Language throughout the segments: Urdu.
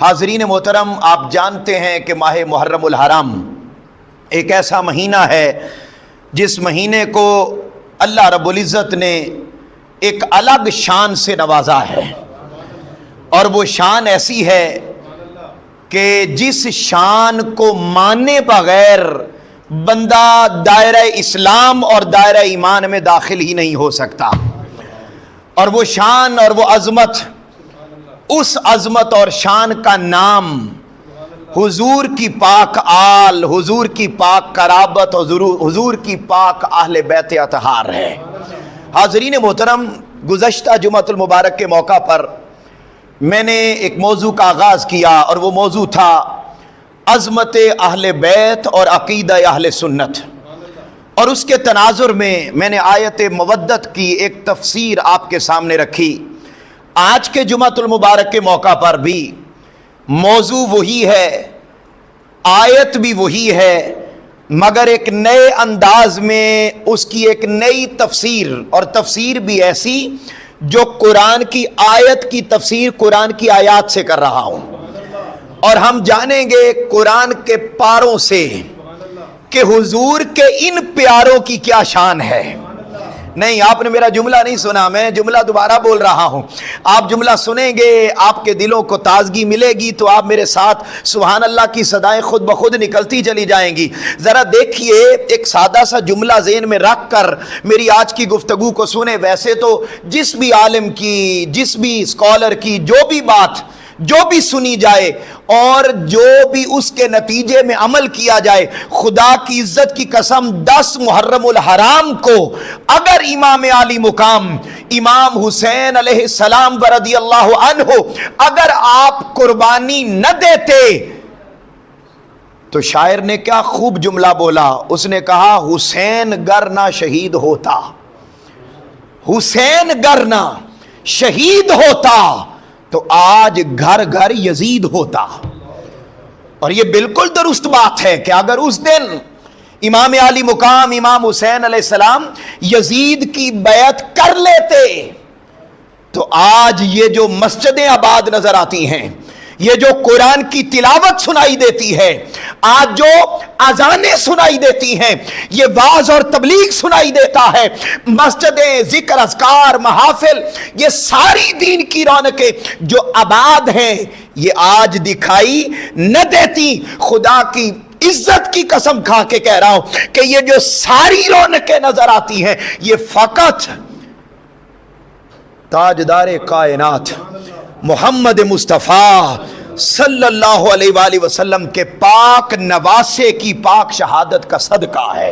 حاضرین محترم، آپ جانتے ہیں کہ ماہ محرم الحرام ایک ایسا مہینہ ہے جس مہینے کو اللہ رب العزت نے ایک الگ شان سے نوازا ہے، اور وہ شان ایسی ہے کہ جس شان کو مانے بغیر بندہ دائرہ اسلام اور دائرہ ایمان میں داخل ہی نہیں ہو سکتا۔ اور وہ شان اور وہ عظمت، اس عظمت اور شان کا نام حضور کی پاک آل، حضور کی پاک قرابت، حضور کی پاک اہل بیت اطہار ہے۔ حاضرین محترم، گزشتہ جمعۃ المبارک کے موقع پر میں نے ایک موضوع کا آغاز کیا، اور وہ موضوع تھا عظمت اہل بیت اور عقیدہ اہل سنت، اور اس کے تناظر میں نے آیت مودت کی ایک تفسیر آپ کے سامنے رکھی۔ آج کے جمعۃ المبارک کے موقع پر بھی موضوع وہی ہے، آیت بھی وہی ہے، مگر ایک نئے انداز میں اس کی ایک نئی تفسیر، اور تفسیر بھی ایسی جو قرآن کی آیت کی تفسیر قرآن کی آیات سے کر رہا ہوں۔ اور ہم جانیں گے قرآن کے پاروں سے کہ حضور کے ان پیاروں کی کیا شان ہے۔ نہیں، آپ نے میرا جملہ نہیں سنا، میں جملہ دوبارہ بول رہا ہوں۔ آپ جملہ سنیں گے، آپ کے دلوں کو تازگی ملے گی، تو آپ میرے ساتھ سبحان اللہ کی صدائیں خود بخود نکلتی چلی جائیں گی۔ ذرا دیکھیے، ایک سادہ سا جملہ ذہن میں رکھ کر میری آج کی گفتگو کو سنیں۔ ویسے تو جس بھی عالم کی، جس بھی اسکالر کی جو بھی سنی جائے اور جو بھی اس کے نتیجے میں عمل کیا جائے، خدا کی عزت کی قسم 10 محرم الحرام کو اگر امام عالی مقام امام حسین علیہ السلام رضی اللہ عنہ اگر آپ قربانی نہ دیتے، تو شاعر نے کیا خوب جملہ بولا، اس نے کہا حسین گر نہ شہید ہوتا، حسین گر نہ شہید ہوتا تو آج گھر گھر یزید ہوتا۔ اور یہ بالکل درست بات ہے کہ اگر اس دن امام عالی مقام امام حسین علیہ السلام یزید کی بیعت کر لیتے، تو آج یہ جو مسجدیں آباد نظر آتی ہیں، یہ جو قرآن کی تلاوت سنائی دیتی ہے، آج جو اذانیں سنائی دیتی ہیں، یہ واعظ اور تبلیغ سنائی دیتا ہے، مسجدیں، ذکر، اذکار، محافل، یہ ساری دین کی رونقیں جو آباد ہیں، یہ آج دکھائی نہ دیتی۔ خدا کی عزت کی قسم کھا کے کہہ رہا ہوں کہ یہ جو ساری رونقیں نظر آتی ہیں، یہ فقط تاجدار کائنات محمد مصطفیٰ صلی اللہ علیہ وآلہ وسلم کے پاک نواسے کی پاک شہادت کا صدقہ ہے۔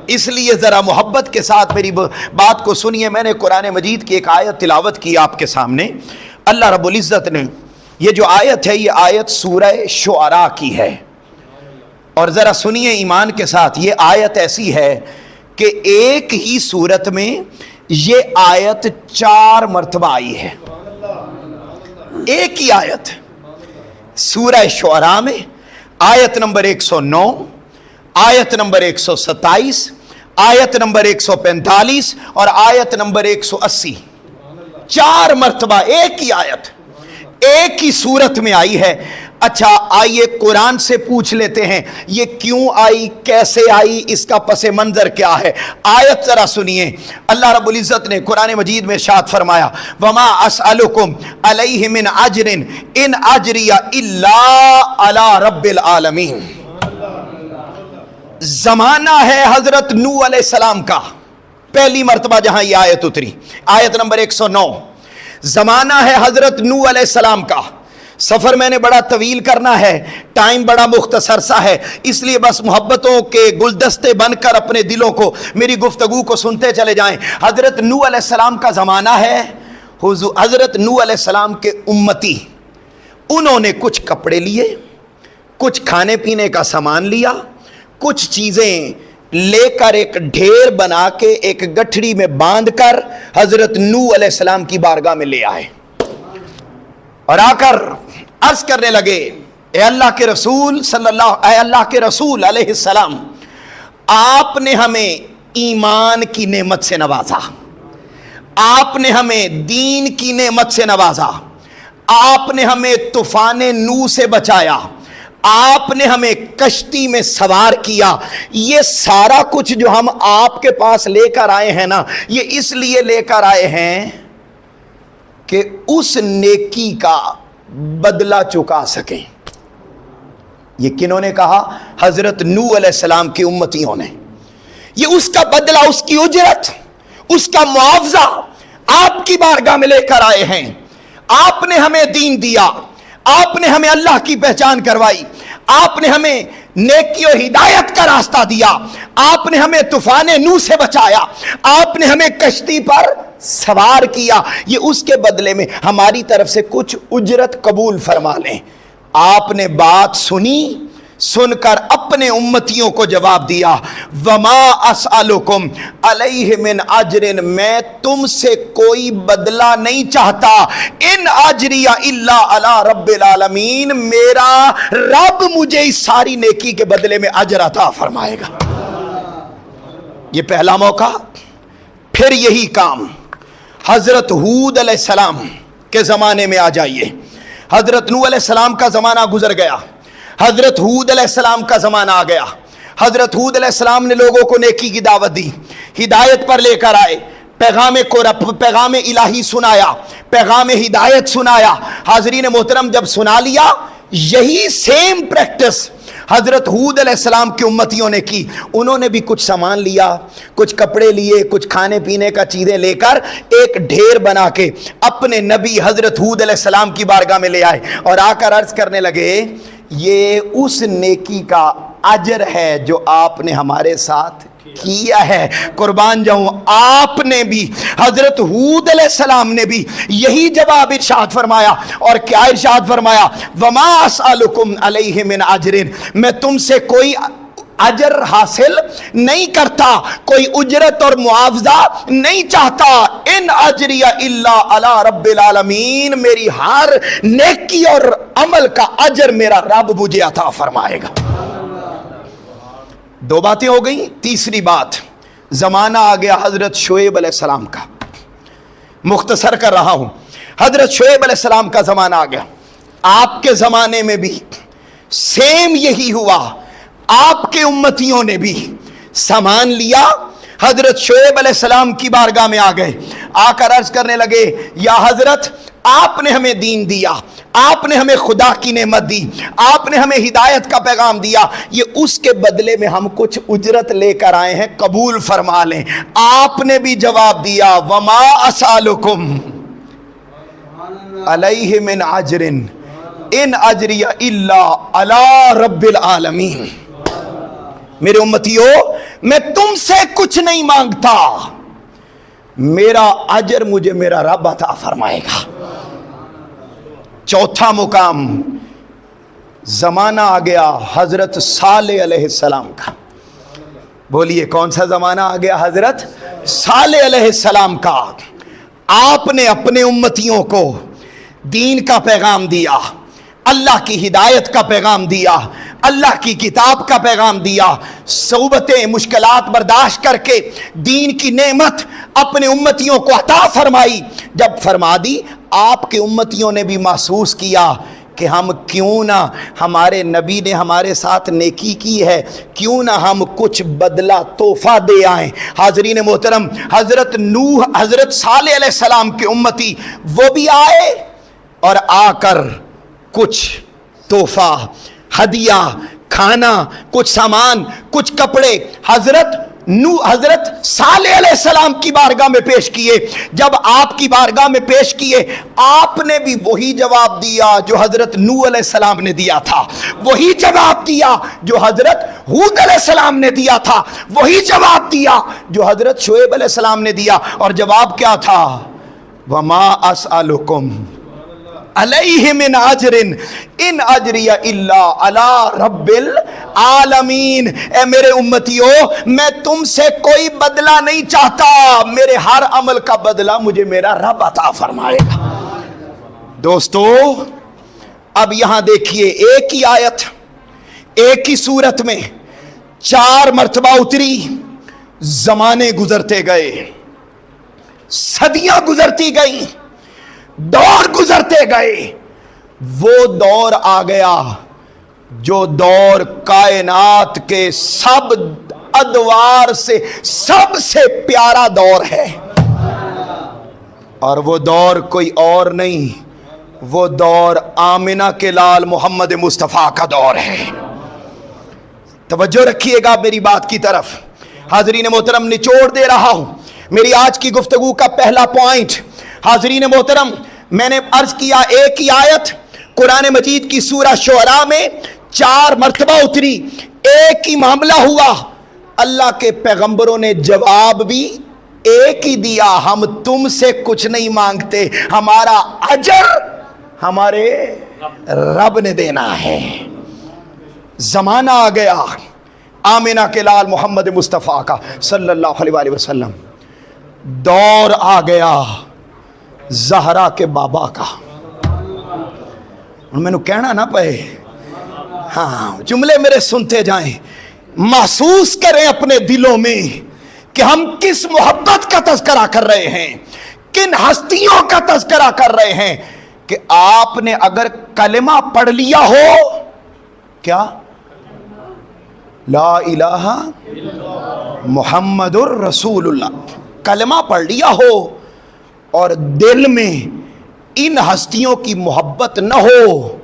اس لیے ذرا محبت کے ساتھ میری بات کو سنیے۔ میں نے قرآن مجید کی ایک آیت تلاوت کی آپ کے سامنے۔ اللہ رب العزت نے یہ جو آیت ہے، یہ آیت سورہ شعراء کی ہے، اور ذرا سنیے ایمان کے ساتھ۔ یہ آیت ایسی ہے کہ ایک ہی صورت میں یہ آیت 4 مرتبہ آئی ہے، ایک ہی آیت سورہ شعراء میں، آیت نمبر 109، آیت نمبر 127، آیت نمبر 145 اور آیت نمبر 180۔ 4 مرتبہ ایک ہی آیت ایک ہی صورت میں آئی ہے۔ اچھا، آئیے قرآن سے پوچھ لیتے ہیں یہ کیوں آئی، کیسے آئی، اس کا پس منظر کیا ہے۔ آیت ذرا سنیے۔ اللہ رب العزت نے قرآن مجید میں ارشاد فرمایا، وما اسألکم علیہ من اجر ان اجری الا علی رب العالمین۔ زمانہ ہے حضرت نوح علیہ السلام کا، پہلی مرتبہ جہاں یہ آیت اتری، آیت نمبر 109۔ زمانہ ہے حضرت نوح علیہ السلام کا۔ سفر میں نے بڑا طویل کرنا ہے، ٹائم بڑا مختصر سا ہے، اس لیے بس محبتوں کے گلدستے بن کر اپنے دلوں کو، میری گفتگو کو سنتے چلے جائیں۔ حضرت نوح علیہ السلام کا زمانہ ہے۔ حضرت نوح علیہ السلام کے امتی، انہوں نے کچھ کپڑے لیے، کچھ کھانے پینے کا سامان لیا، کچھ چیزیں لے کر ایک ڈھیر بنا کے ایک گٹھڑی میں باندھ کر حضرت نوح علیہ السلام کی بارگاہ میں لے آئے، اور آ کر عرض کرنے لگے، اے اللہ کے رسول اے اللہ کے رسول علیہ السلام، آپ نے ہمیں ایمان کی نعمت سے نوازا، آپ نے ہمیں دین کی نعمت سے نوازا، آپ نے ہمیں طوفان نوح سے بچایا، آپ نے ہمیں کشتی میں سوار کیا. یہ سارا کچھ جو ہم آپ کے پاس لے کر آئے ہیں نا، یہ اس لیے لے کر آئے ہیں کہ اس نیکی کا بدلہ چکا سکیں. یہ کنہوں نے کہا؟ حضرت نوح علیہ السلام کی امتیوں نے. یہ اس کا بدلہ، اس کی اجرت، اس کا معاوضہ آپ کی بارگاہ میں لے کر آئے ہیں. آپ نے ہمیں دین دیا، آپ نے ہمیں اللہ کی پہچان کروائی، آپ نے ہمیں نیکی و ہدایت کا راستہ دیا، آپ نے ہمیں طوفان نوح سے بچایا، آپ نے ہمیں کشتی پر سوار کیا. یہ اس کے بدلے میں ہماری طرف سے کچھ اجرت قبول فرما لیں. آپ نے بات سنی، سن کر اپنے امتیوں کو جواب دیا، وما اسألکم علیہ من اجر، میں تم سے کوئی بدلہ نہیں چاہتا، ان اجری الا علی رب العالمین، میرا رب مجھے اس ساری نیکی کے بدلے میں اجر عطا فرمائے گا. یہ پہلا موقع. پھر یہی کام حضرت ہود علیہ السلام کے زمانے میں آ جائیے. حضرت نوح علیہ السلام کا زمانہ گزر گیا، حضرت ہود علیہ السلام کا زمانہ آ گیا. حضرت ہود علیہ السلام نے لوگوں کو نیکی کی دعوت دی، ہدایت پر لے کر آئے، پیغام الہی سنایا، پیغام ہدایت سنایا. حاضرین محترم، جب سنا لیا، یہی سیم پریکٹس حضرت ہود علیہ السلام کی امتیوں نے کی. انہوں نے بھی کچھ سامان لیا، کچھ کپڑے لیے، کچھ کھانے پینے کا چیزیں لے کر ایک ڈھیر بنا کے اپنے نبی حضرت ہود علیہ السلام کی بارگاہ میں لے آئے اور آ کر عرض کرنے لگے، یہ اس نیکی کا اجر ہے جو آپ نے ہمارے ساتھ کیا ہے. قربان جاؤں، آپ نے بھی، حضرت ہود علیہ السلام نے بھی یہی جواب ارشاد فرمایا. اور کیا ارشاد فرمایا؟ وما اسألکم علیہ من اجر، میں تم سے کوئی اجر حاصل نہیں کرتا، کوئی اجرت اور معاوضہ نہیں چاہتا. ان اجری الا علی رب العالمین، میری ہر نیکی اور عمل کا اجر میرا رب مجھے عطا فرمائے گا. دو باتیں ہو گئیں. تیسری بات، زمانہ آ گیا حضرت شعیب علیہ السلام کا. مختصر کر رہا ہوں. حضرت شعیب علیہ السلام کا زمانہ آ گیا. آپ کے زمانے میں بھی سیم یہی ہوا. آپ کے امتیوں نے بھی سامان لیا، حضرت شعیب علیہ السلام کی بارگاہ میں آ گئے، آ کر عرض کرنے لگے، یا حضرت آپ نے ہمیں دین دیا، آپ نے ہمیں خدا کی نعمت دی، آپ نے ہمیں ہدایت کا پیغام دیا، یہ اس کے بدلے میں ہم کچھ اجرت لے کر آئے ہیں، قبول فرما لیں. آپ نے بھی جواب دیا، وما اسألکم علیہ من اجر ان اجری الا علی رب العالمین. میرے امتیو، میں تم سے کچھ نہیں مانگتا، میرا اجر مجھے میرا رب عطا فرمائے گا. چوتھا مقام، زمانہ آ گیا حضرت صالح علیہ السلام کا. بولیے کون سا زمانہ آ گیا؟ حضرت صالح علیہ السلام کا. آپ نے اپنے امتیوں کو دین کا پیغام دیا، اللہ کی ہدایت کا پیغام دیا، اللہ کی کتاب کا پیغام دیا، صعوبتیں مشکلات برداشت کر کے دین کی نعمت اپنے امتیوں کو عطا فرمائی. جب فرما دی، آپ کے امتیوں نے بھی محسوس کیا کہ ہم کیوں نہ، ہمارے نبی نے ہمارے ساتھ نیکی کی ہے، کیوں نہ ہم کچھ بدلہ تحفہ دے آئیں. حاضرین محترم، حضرت نوح، حضرت صالح علیہ السلام کے امتی وہ بھی آئے اور آ کر کچھ تحفہ، ہدیہ، کھانا، کچھ سامان، کچھ کپڑے حضرت صالح علیہ السلام کی بارگاہ میں پیش کیے. جب آپ کی بارگاہ میں پیش کیے، آپ نے بھی وہی جواب دیا جو حضرت نوح علیہ السلام نے دیا تھا، وہی جواب دیا جو حضرت ہود علیہ السلام نے دیا تھا، وہی جواب دیا جو حضرت شعیب علیہ السلام نے دیا. اور جواب کیا تھا؟ وما اسألکم علیہ من اجر ان اجری الا علی رب العالمین. اے میرے امتیو، میں تم سے کوئی بدلہ نہیں چاہتا، میرے ہر عمل کا بدلہ مجھے میرا رب عطا فرمائے گا. دوستو، اب یہاں دیکھیے، ایک ہی آیت ایک ہی صورت میں 4 مرتبہ اتری. زمانے گزرتے گئے، صدیاں گزرتی گئیں، دور گزرتے گئے، وہ دور آ گیا جو دور کائنات کے سب ادوار سے سب سے پیارا دور ہے، اور وہ دور کوئی اور نہیں، وہ دور آمنہ کے لال محمد مصطفیٰ کا دور ہے۔ توجہ رکھیے گا میری بات کی طرف، حاضرین محترم نچوڑ دے رہا ہوں میری آج کی گفتگو کا پہلا پوائنٹ۔ حاضرین محترم، میں نے عرض کیا ایک ہی آیت قرآن مجید کی سورہ شعراء میں 4 مرتبہ اتری، ایک ہی معاملہ ہوا، اللہ کے پیغمبروں نے جواب بھی ایک ہی دیا، ہم تم سے کچھ نہیں مانگتے، ہمارا اجر ہمارے رب نے دینا ہے۔ زمانہ آ گیا آمنہ کے لال محمد مصطفیٰ کا صلی اللہ علیہ وآلہ وسلم، دور آ گیا زہرا کے بابا کا۔ میں نے کہنا نہ پئے، ہاں جملے میرے سنتے جائیں، محسوس کریں اپنے دلوں میں کہ ہم کس محبت کا تذکرہ کر رہے ہیں، کن ہستیوں کا تذکرہ کر رہے ہیں، کہ آپ نے اگر کلمہ پڑھ لیا ہو، کیا لا الہ محمد الرسول اللہ، کلمہ پڑھ لیا ہو اور دل میں ان ہستیوں کی محبت نہ ہو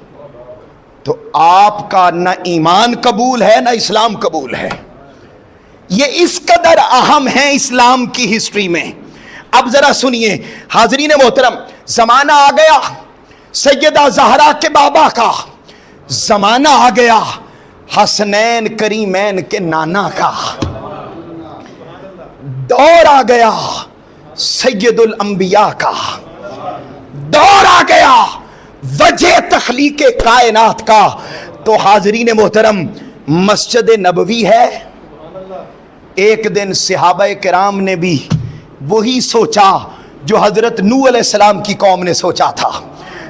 تو آپ کا نہ ایمان قبول ہے نہ اسلام قبول ہے۔ یہ اس قدر اہم ہے اسلام کی ہسٹری میں۔ اب ذرا سنیے حاضرین محترم، زمانہ آ گیا سیدہ زہرا کے بابا کا، زمانہ آ گیا حسنین کریمین کے نانا کا، دور آ گیا سید الانبیاء کا، دور آ گیا وجہ تخلیق کائنات کا۔ تو حاضرین محترم، مسجد نبوی ہے، ایک دن صحابہ کرام نے بھی وہی سوچا جو حضرت نوح علیہ السلام کی قوم نے سوچا تھا،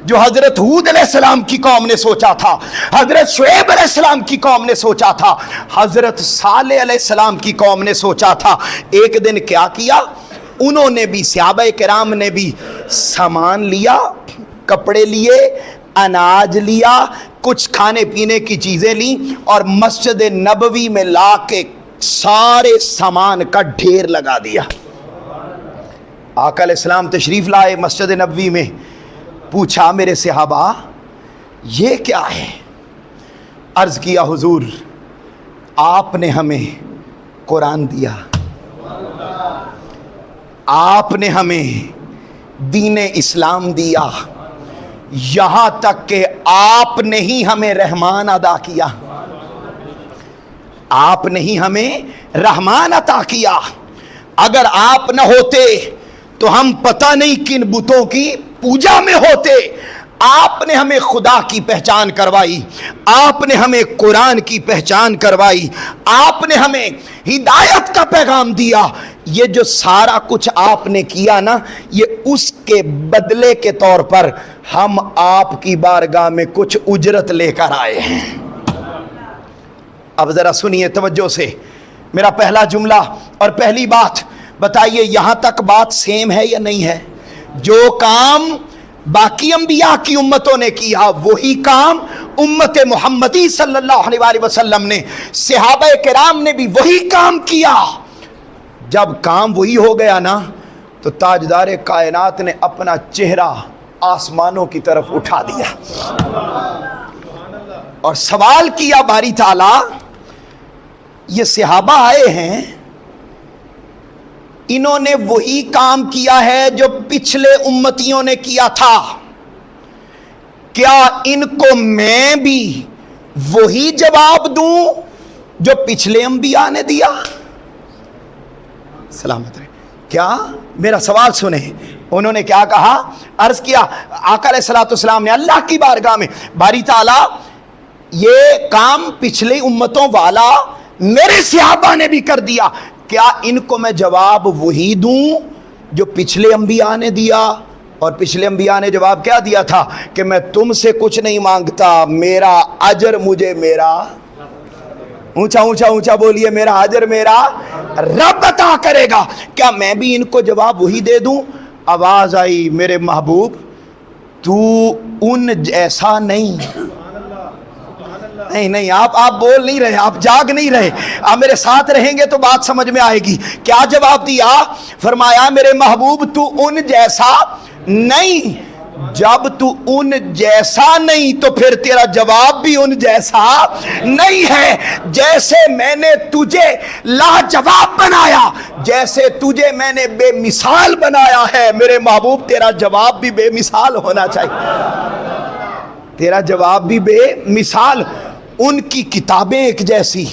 جو حضرت ہود علیہ السلام کی قوم نے سوچا تھا، حضرت شعیب علیہ السلام کی قوم نے سوچا تھا، حضرت صالح علیہ السلام کی قوم نے سوچا تھا۔ ایک دن کیا کیا انہوں نے بھی، صحابہ کرام نے بھی سامان لیا، کپڑے لیے، اناج لیا، کچھ کھانے پینے کی چیزیں لیں، اور مسجد نبوی میں لا کے سارے سامان کا ڈھیر لگا دیا۔ آقا علیہ السلام تشریف لائے مسجد نبوی میں، پوچھا میرے صحابہ یہ کیا ہے؟ عرض کیا حضور آپ نے ہمیں قرآن دیا، آپ نے ہمیں دین اسلام دیا، یہاں تک کہ آپ نے ہی ہمیں رحمان عطا کیا، آپ نے ہی ہمیں رحمان عطا کیا، اگر آپ نہ ہوتے تو ہم پتہ نہیں کن بتوں کی پوجا میں ہوتے۔ آپ نے ہمیں خدا کی پہچان کروائی، آپ نے ہمیں قرآن کی پہچان کروائی، آپ نے ہمیں ہدایت کا پیغام دیا۔ یہ جو سارا کچھ آپ نے کیا نا، یہ اس کے بدلے کے طور پر ہم آپ کی بارگاہ میں کچھ اجرت لے کر آئے ہیں۔ اب ذرا سنیے توجہ سے میرا پہلا جملہ اور پہلی بات، بتائیے یہاں تک بات سیم ہے یا نہیں ہے؟ جو کام باقی انبیاء کی امتوں نے کیا وہی کام امت محمدی صلی اللہ علیہ وآلہ وسلم نے، صحابہ کرام نے بھی وہی کام کیا۔ جب کام وہی ہو گیا نا تو تاجدار کائنات نے اپنا چہرہ آسمانوں کی طرف اٹھا دیا اور سوال کیا باری تعالیٰ، یہ صحابہ آئے ہیں، انہوں نے وہی کام کیا ہے جو پچھلے امتیوں نے کیا تھا، کیا ان کو میں بھی وہی جواب دوں جو پچھلے انبیاء نے دیا؟ سلامت رہے، کیا میرا سوال سنیں، انہوں نے کیا کہا؟ عرض کیا آقا علیہ السلام نے اللہ کی بارگاہ میں، باری تعالیٰ یہ کام پچھلے امتوں والا میرے صحابہ نے بھی کر دیا، کیا ان کو میں جواب وہی دوں جو پچھلے انبیاء نے دیا؟ اور پچھلے انبیاء نے جواب کیا دیا تھا کہ میں تم سے کچھ نہیں مانگتا، میرا اجر مجھے میرا، اونچا اونچا اونچا بولیے، میرا اجر میرا رب عطا کرے گا۔ کیا میں بھی ان کو جواب وہی دے دوں؟ آواز آئی میرے محبوب تو ان جیسا نہیں. نہیں آپ بول نہیں رہے, آپ جاگ نہیں رہے. آپ میرے ساتھ رہیں گے تو بات سمجھ میں آئے گی. کیا جواب دیا؟ فرمایا میرے محبوب تو ان جیسا نہیں. جب تو ان جیسا نہیں تو پھر تیرا جواب بھی ان جیسا نہیں ہے. جیسے میں نے تجھے لاجواب بنایا, جیسے تجھے میں نے بے مثال بنایا ہے, میرے محبوب تیرا جواب بھی بے مثال ہونا چاہیے. تیرا جواب بھی بے مثال. ان کی کتابیں ایک جیسی,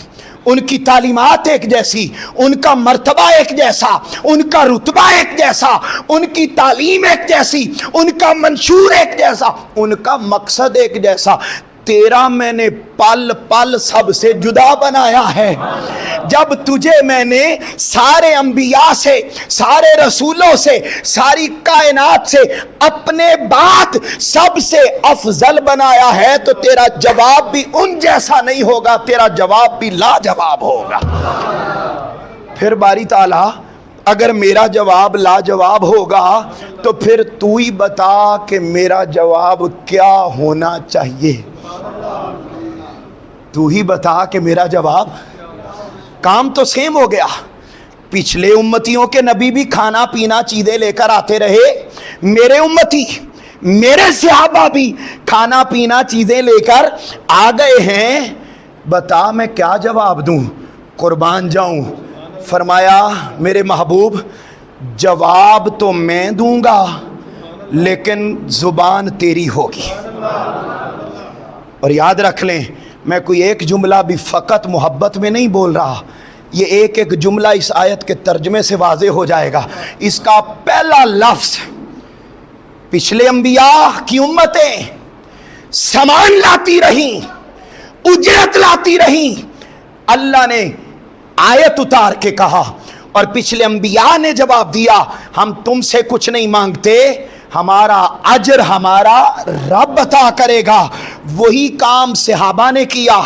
ان کی تعلیمات ایک جیسی, ان کا مرتبہ ایک جیسا, ان کا رتبہ ایک جیسا, ان کی تعلیم ایک جیسی, ان کا منشور ایک جیسا, ان کا مقصد ایک جیسا. تیرا میں نے پل پل سب سے جدا بنایا ہے. جب تجھے میں نے سارے انبیاء سے, سارے رسولوں سے, ساری کائنات سے اپنے بعد سب سے افضل بنایا ہے تو تیرا جواب بھی ان جیسا نہیں ہوگا, تیرا جواب بھی لاجواب ہوگا. پھر باری تعالیٰ اگر میرا جواب لاجواب ہوگا تو پھر تو ہی بتا کہ میرا جواب کیا ہونا چاہیے. تو ہی بتا کہ میرا جواب. کام تو سیم ہو گیا. پچھلے امتیوں کے نبی بھی کھانا پینا چیزیں لے کر آتے رہے, میرے امتی میرے صحابہ بھی کھانا پینا چیزیں لے کر آ گئے ہیں. بتا میں کیا جواب دوں, قربان جاؤں. فرمایا میرے محبوب جواب تو میں دوں گا لیکن زبان تیری ہوگی. اور یاد رکھ لیں میں کوئی ایک جملہ بھی فقط محبت میں نہیں بول رہا, یہ ایک ایک جملہ اس آیت کے ترجمے سے واضح ہو جائے گا. اس کا پہلا لفظ پچھلے انبیاء کی امتیں سامان لاتی رہیں, اجرت لاتی رہیں. اللہ نے آیت اتار کے کہا اور پچھلے انبیاء نے جواب دیا ہم تم سے کچھ نہیں مانگتے, ہمارا اجر ہمارا رب عطا کرے گا. وہی کام صحابہ نے کیا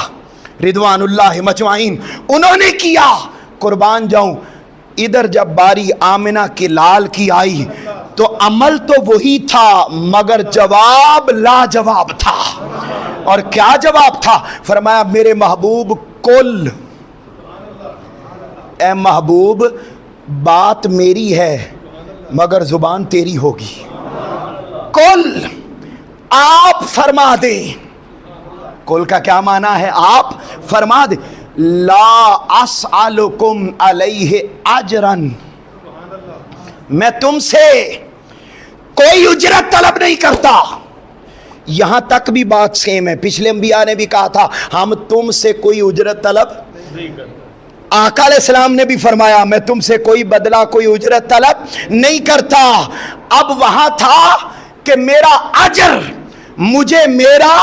رضوان اللہ مجمعین, انہوں نے کیا. قربان جاؤں ادھر جب باری آمنہ کے لال کی آئی تو عمل تو وہی تھا مگر جواب لاجواب تھا. اور کیا جواب تھا؟ فرمایا میرے محبوب کل, اے محبوب بات میری ہے مگر زبان تیری ہوگی. کل آپ فرما دیں. کل کا کیا معنی ہے؟ آپ فرما دیں. لا اسألکم علیہ اجرن, میں تم سے کوئی اجرت طلب نہیں کرتا. یہاں تک بھی بات سیم ہے, پچھلے انبیاء نے بھی کہا تھا ہم تم سے کوئی اجرت طلب نہیں کرتے. آقا علیہ السلام نے بھی فرمایا میں تم سے کوئی بدلہ کوئی اجرت طلب نہیں کرتا. اب وہاں تھا کہ میرا اجر مجھے میرا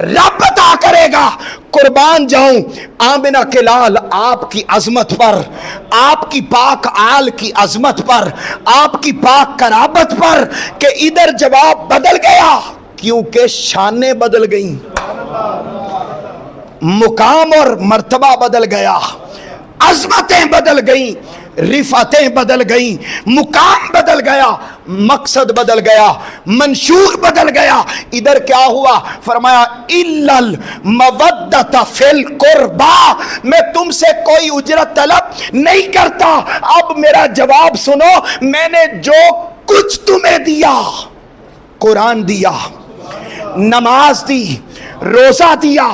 رب عطا کرے گا. قربان جاؤں آمنہ کے لال آپ کی عظمت پر, آپ کی پاک آل کی عظمت پر, آپ کی پاک قرابت پر کہ ادھر جواب بدل گیا کیونکہ شانیں بدل گئیں, مقام اور مرتبہ بدل گیا, عظمتیں بدل گئیں, رفعتیں بدل گئیں, مقام بدل گیا, مقصد بدل گیا, منشور بدل گیا. ادھر کیا ہوا؟ فرمایا الا المودۃ فی القربى, میں تم سے کوئی اجرت طلب نہیں کرتا. اب میرا جواب سنو, میں نے جو کچھ تمہیں دیا, قرآن دیا, نماز دی, روزہ دیا,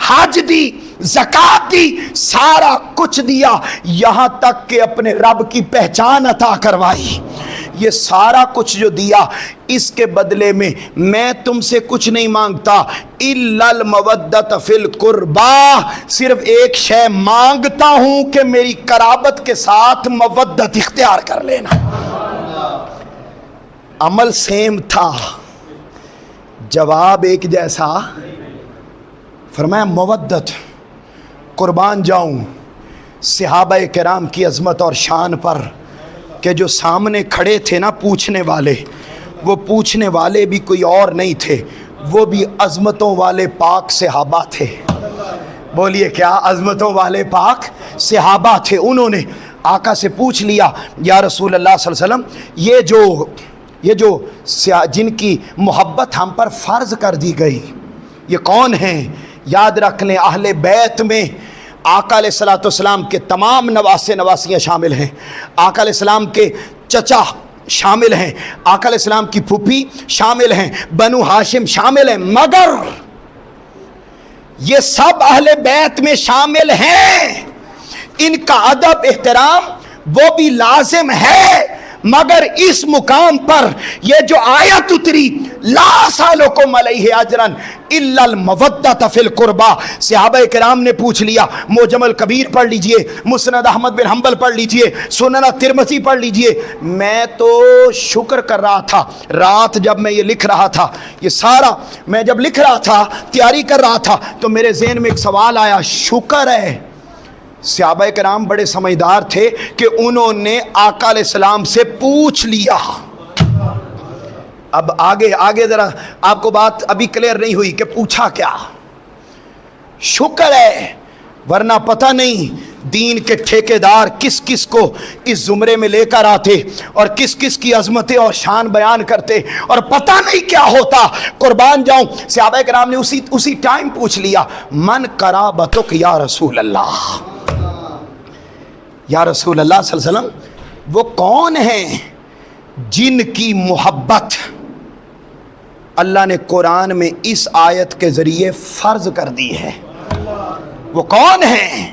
حج دی, زکات دی, سارا کچھ دیا, یہاں تک کہ اپنے رب کی پہچان عطا کروائی. یہ سارا کچھ جو دیا اس کے بدلے میں تم سے کچھ نہیں مانگتا. الا المودۃ فی القربى, صرف ایک شے مانگتا ہوں کہ میری قرابت کے ساتھ مودت اختیار کر لینا. عمل سیم تھا, جواب ایک جیسا. فرمایا مودت. قربان جاؤں صحابہ کرام کی عظمت اور شان پر کہ جو سامنے کھڑے تھے نا پوچھنے والے, وہ پوچھنے والے بھی کوئی اور نہیں تھے, وہ بھی عظمتوں والے پاک صحابہ تھے. بولیے کیا؟ عظمتوں والے پاک صحابہ تھے. انہوں نے آقا سے پوچھ لیا یا رسول اللہ صلی اللہ علیہ وسلم یہ جو یہ جو جن کی محبت ہم پر فرض کر دی گئی، یہ کون ہیں؟ یاد رکھ لیں، اہل بیت میں آقا علیہ الصلوۃ والسلام کے تمام نواسے نواسیاں شامل ہیں، آقا علیہ السلام کے چچا شامل ہیں، آقا علیہ السلام کی پھوپھی شامل ہیں، بنو ہاشم شامل ہیں، مگر یہ سب اہل بیت میں شامل ہیں، ان کا ادب احترام وہ بھی لازم ہے، مگر اس مقام پر یہ جو آیت اتری لا سالکم علیہ اجرا الا المودۃ فی القربى، صحابہ کرام نے پوچھ لیا، معجم الکبیر پڑھ لیجئے، مسند احمد بن حنبل پڑھ لیجئے، سنن ترمذی پڑھ لیجئے۔ میں تو شکر کر رہا تھا، رات جب میں یہ لکھ رہا تھا، یہ سارا میں جب لکھ رہا تھا، تیاری کر رہا تھا، تو میرے ذہن میں ایک سوال آیا، شکر ہے صحابہ کرام بڑے سمجھدار تھے کہ انہوں نے آقا علیہ السلام سے پوچھ لیا۔ اب آگے ذرا آپ کو بات ابھی کلیئر نہیں ہوئی کہ پوچھا کیا۔ شکر ہے، ورنہ پتہ نہیں دین کے ٹھیکیدار کس کس کو اس زمرے میں لے کر آتے اور کس کس کی عظمتیں اور شان بیان کرتے، اور پتہ نہیں کیا ہوتا۔ قربان جاؤں، صحابہ کرام نے اسی ٹائم پوچھ لیا، من قرابتک یا رسول اللہ، یا رسول اللہ صلی اللہ علیہ وسلم وہ کون ہیں جن کی محبت اللہ نے قرآن میں اس آیت کے ذریعے فرض کر دی ہے؟ وہ کون ہیں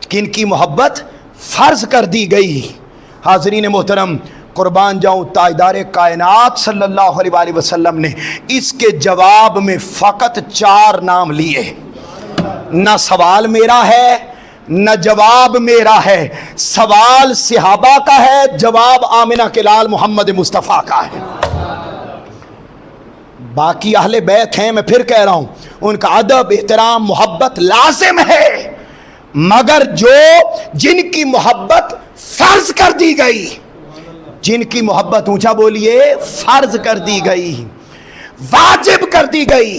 جن کی محبت فرض کر دی گئی؟ حاضرین محترم، قربان جاؤں، تاجدار کائنات صلی اللہ علیہ وآلہ وسلم نے اس کے جواب میں فقط 4 نام لیے۔ نہ سوال میرا ہے نہ جواب میرا ہے، سوال صحابہ کا ہے، جواب آمنہ کے لال محمد مصطفیٰ کا ہے۔ باقی اہل بیت ہیں، میں پھر کہہ رہا ہوں، ان کا ادب احترام محبت لازم ہے، مگر جن کی محبت فرض کر دی گئی، جن کی محبت اونچا بولیے فرض کر دی گئی، واجب کر دی گئی،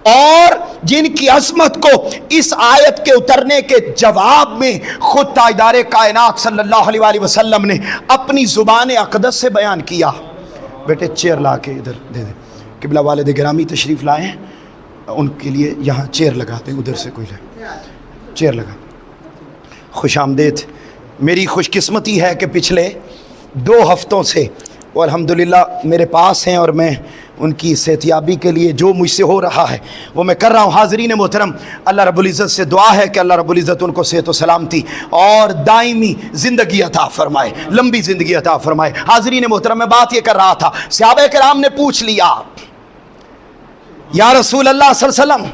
اور جن کی عظمت کو اس آیت کے اترنے کے جواب میں خود تاجدار کائنات صلی اللہ علیہ وآلہ وسلم نے اپنی زبان اقدس سے بیان کیا۔ بیٹے چیئر لا کے ادھر دے دیں، قبلہ والد گرامی تشریف لائیں، ان کے لیے یہاں چیئر لگاتے ہیں، ادھر سے کوئی چیئر لگا۔ خوش آمدید۔ میری خوش قسمتی ہے کہ پچھلے 2 ہفتوں سے وہ الحمدللہ میرے پاس ہیں، اور میں ان کی صحتیابی کے لیے جو مجھ سے ہو رہا ہے وہ میں کر رہا ہوں۔ حاضرین محترم، اللہ رب العزت سے دعا ہے کہ اللہ رب العزت ان کو صحت و سلامتی اور دائمی زندگی عطا فرمائے، لمبی زندگی عطا فرمائے۔ حاضرین محترم، میں بات یہ کر رہا تھا، صحابہ کرام نے پوچھ لیا، یا رسول اللہ صلی اللہ علیہ وسلم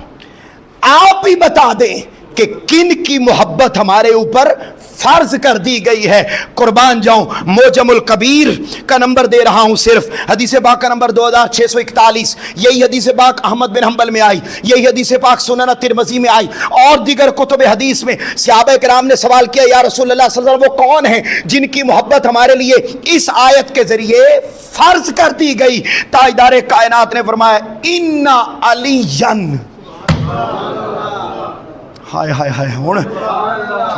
آپ ہی بتا دیں کہ کن کی محبت ہمارے اوپر فرض کر دی گئی ہے۔ قربان جاؤں، معجم الکبیر کا نمبر دے رہا ہوں، صرف حدیث پاک کا نمبر 2641، یہی حدیث پاک احمد بن حنبل میں آئی، یہی حدیث پاک سنن ترمذی میں آئی، اور دیگر کتب حدیث میں۔ صحابہ کرام نے سوال کیا، یا رسول اللہ صلی اللہ علیہ وسلم وہ کون ہیں جن کی محبت ہمارے لیے اس آیت کے ذریعے فرض کر دی گئی؟ تاجدار کائنات نے فرمایا، ان علی، ہائے ہائے ہائے، ہوں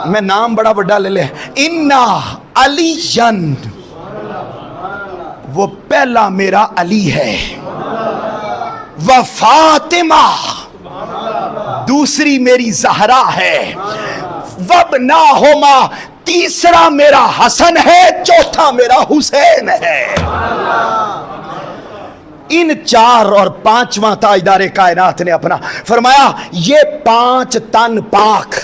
میں نام بڑا بڑا لے لے، انا علی، وہ پہلا میرا علی ہے، و فاطمہ دوسری میری زہرا ہے، وابناہما تیسرا میرا حسن ہے، چوتھا میرا حسین ہے۔ ان 4 اور 5واں تاجدار کائنات نے اپنا فرمایا، یہ 5 تن پاک،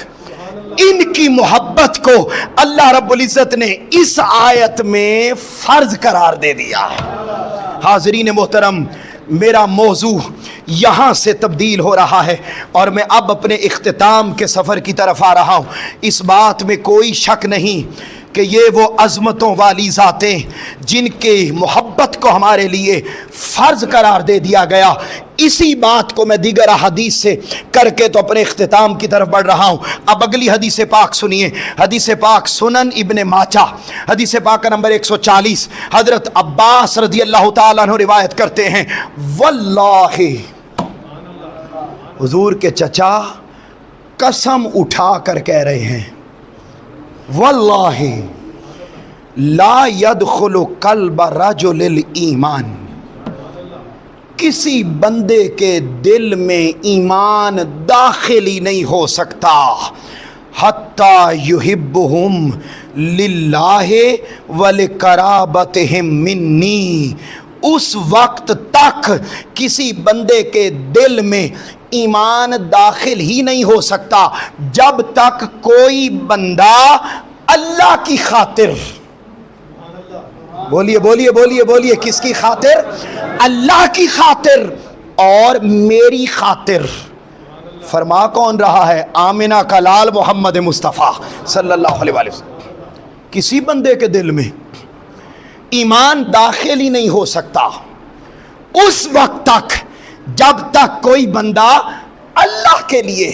ان کی محبت کو اللہ رب العزت نے اس آیت میں فرض قرار دے دیا۔ حاضرین محترم، میرا موضوع یہاں سے تبدیل ہو رہا ہے، اور میں اب اپنے اختتام کے سفر کی طرف آ رہا ہوں۔ اس بات میں کوئی شک نہیں کہ یہ وہ عظمتوں والی ذاتیں جن کی محبت کو ہمارے لیے فرض قرار دے دیا گیا، اسی بات کو میں دیگر حدیث سے کر کے تو اپنے اختتام کی طرف بڑھ رہا ہوں۔ اب اگلی حدیث پاک سنیے، حدیث پاک سنن ابن ماجہ، حدیث پاک کا نمبر 140، حضرت عباس رضی اللہ تعالیٰ عنہ روایت کرتے ہیں، واللہ، حضور کے چچا قسم اٹھا کر کہہ رہے ہیں، واللہ لا يدخل قلب رجل ایمان، کسی بندے کے دل میں ایمان داخل ہی نہیں ہو سکتا حتی یحبہم للہ ولقرابتہم منی، اس وقت تک کسی بندے کے دل میں ایمان داخل ہی نہیں ہو سکتا جب تک کوئی بندہ اللہ کی خاطر، بولیے بولیے بولیے بولیے، کس کی خاطر؟ اللہ کی خاطر اور میری خاطر۔ فرما کون رہا ہے؟ آمنہ کا لال محمد مصطفیٰ صلی اللہ علیہ وسلم۔ کسی بندے کے دل میں ایمان داخل ہی نہیں ہو سکتا اس وقت تک جب تک کوئی بندہ اللہ کے لیے